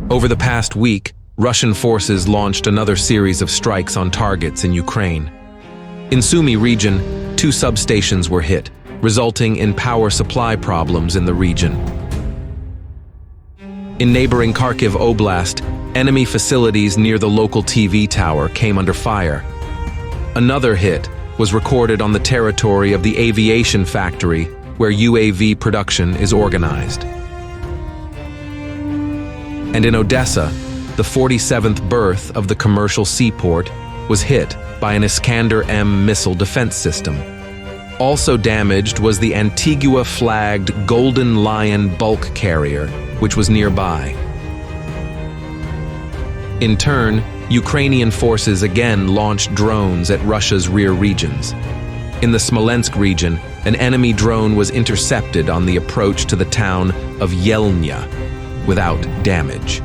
Over the past week, Russian forces launched another series of strikes on targets in Ukraine. In Sumy region, 2 substations were hit, resulting in power supply problems in the region. In neighboring Kharkiv Oblast, enemy facilities near the local TV tower came under fire. Another hit was recorded on the territory of the aviation factory where UAV production is organized. And in Odessa, the 47th berth of the commercial seaport was hit by an Iskander-M missile defense system. Also damaged was the Antigua-flagged Golden Lion bulk carrier, which was nearby. In turn, Ukrainian forces again launched drones at Russia's rear regions. In the Smolensk region, an enemy drone was intercepted on the approach to the town of 𝐒𝐤𝐬𝐢𝐚 without damage.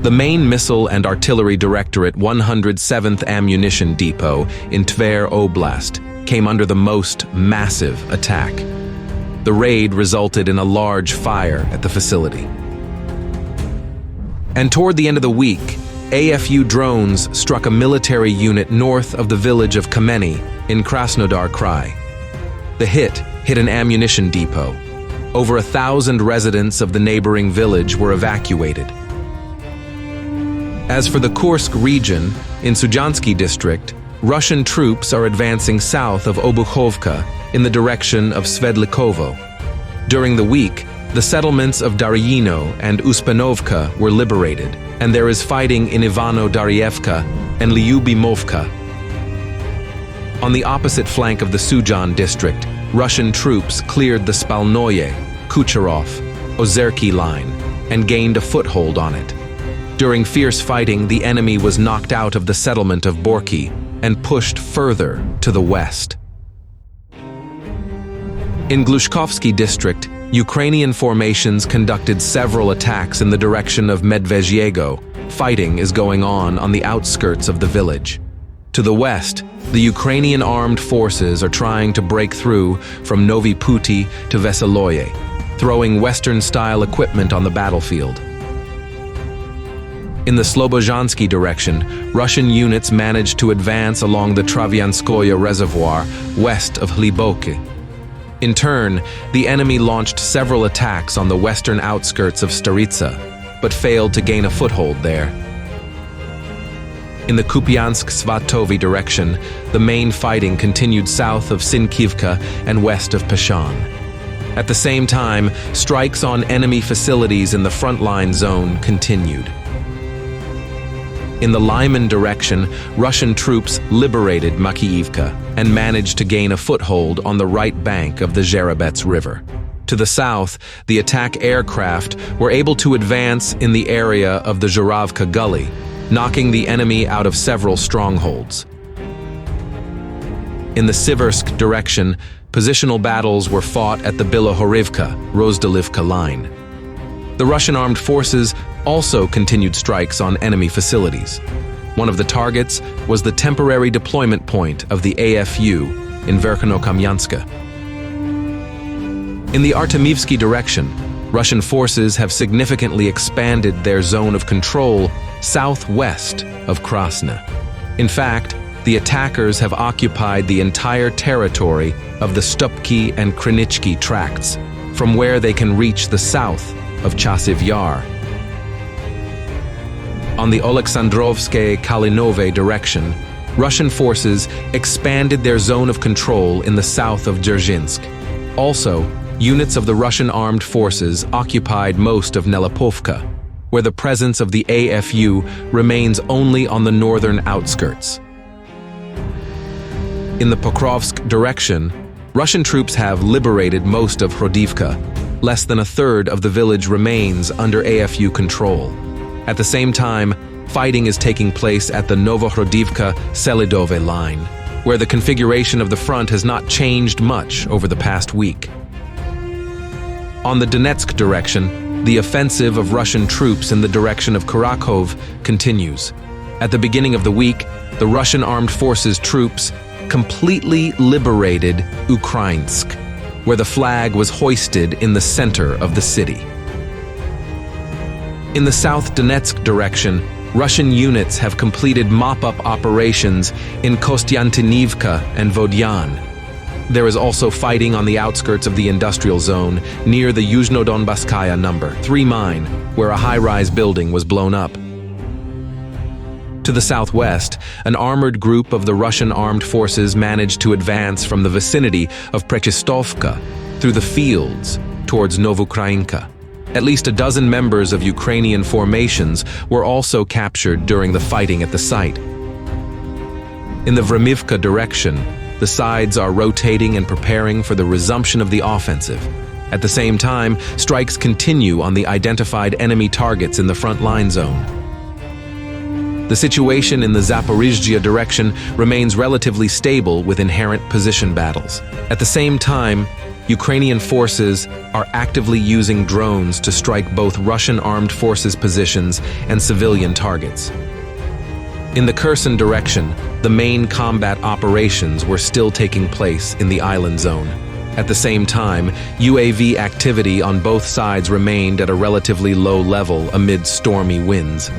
The main Missile and Artillery Directorate 107th Ammunition Depot in Tver Oblast came under the most massive attack. The raid resulted in a large fire at the facility. And toward the end of the week, AFU drones struck a military unit north of the village of 𝐒𝐤𝐫 in Krasnodar Krai. The hit an ammunition depot. Over 1,000 residents of the neighboring village were evacuated. As for the Kursk region, in Sudzhansky district, Russian troops are advancing south of Obukhovka in the direction of Svedlikovo. During the week, the settlements of Daryino and Uspanovka were liberated, and there is fighting in Ivano-Daryevka and Lyubimovka. On the opposite flank of the Sudzhan district, Russian troops cleared the Spalnoye, Kucherov, Ozerki line and gained a foothold on it. During fierce fighting, the enemy was knocked out of the settlement of Borki and pushed further to the west. In Glushkovsky district, Ukrainian formations conducted several attacks in the direction of Medvezhyego. Fighting is going on the outskirts of the village. To the west, the Ukrainian armed forces are trying to break through from Novi Puti to Veseloye, throwing Western-style equipment on the battlefield. In the Slobozhansky direction, Russian units managed to advance along the Travianskoye Reservoir west of Hliboki. In turn, the enemy launched several attacks on the western outskirts of Staritsa, but failed to gain a foothold there. In the Kupiansk-Svatovi direction, the main fighting continued south of Sinkivka and west of Peshan. At the same time, strikes on enemy facilities in the frontline zone continued. In the Lyman direction, Russian troops liberated Makiivka and managed to gain a foothold on the right bank of the Zherebets River. To the south, the attack aircraft were able to advance in the area of the Zhuravka Gully, knocking the enemy out of several strongholds. In the Siversk direction, positional battles were fought at the Bilohorivka-Rozdalivka line. The Russian armed forces also continued strikes on enemy facilities. One of the targets was the temporary deployment point of the AFU in Verkhonokamyanska. In the Artemivsky direction, Russian forces have significantly expanded their zone of control southwest of Krasna. In fact, the attackers have occupied the entire territory of the Stupki and Krinichki tracts, from where they can reach the south of Chasiv Yar. On the Oleksandrovske-Kalinove direction, Russian forces expanded their zone of control in the south of Dzerzhinsk. Also, units of the Russian armed forces occupied most of Nelipovka, where the presence of the AFU remains only on the northern outskirts. In the Pokrovsk direction, Russian troops have liberated most of Hrodivka. Less than a third of the village remains under AFU control. At the same time, fighting is taking place at the Novohrodivka-Selidove line, where the configuration of the front has not changed much over the past week. On the Donetsk direction, the offensive of Russian troops in the direction of Karakhov continues. At the beginning of the week, the Russian armed forces troops completely liberated Ukrainsk, where the flag was hoisted in the center of the city. In the South Donetsk direction, Russian units have completed mop-up operations in Kostiantynivka and Vodyan. There is also fighting on the outskirts of the industrial zone near the Yuzhno-Donbasskaya No. 3 mine, where a high-rise building was blown up. To the southwest, an armored group of the Russian armed forces managed to advance from the vicinity of Prechistovka through the fields towards Novukrainka. At least a dozen members of Ukrainian formations were also captured during the fighting at the site. In the Vremivka direction, the sides are rotating and preparing for the resumption of the offensive. At the same time, strikes continue on the identified enemy targets in the front line zone. The situation in the Zaporizhzhia direction remains relatively stable with inherent position battles. At the same time, Ukrainian forces are actively using drones to strike both Russian armed forces positions and civilian targets. In the Kherson direction, the main combat operations were still taking place in the island zone. At the same time, UAV activity on both sides remained at a relatively low level amid stormy winds.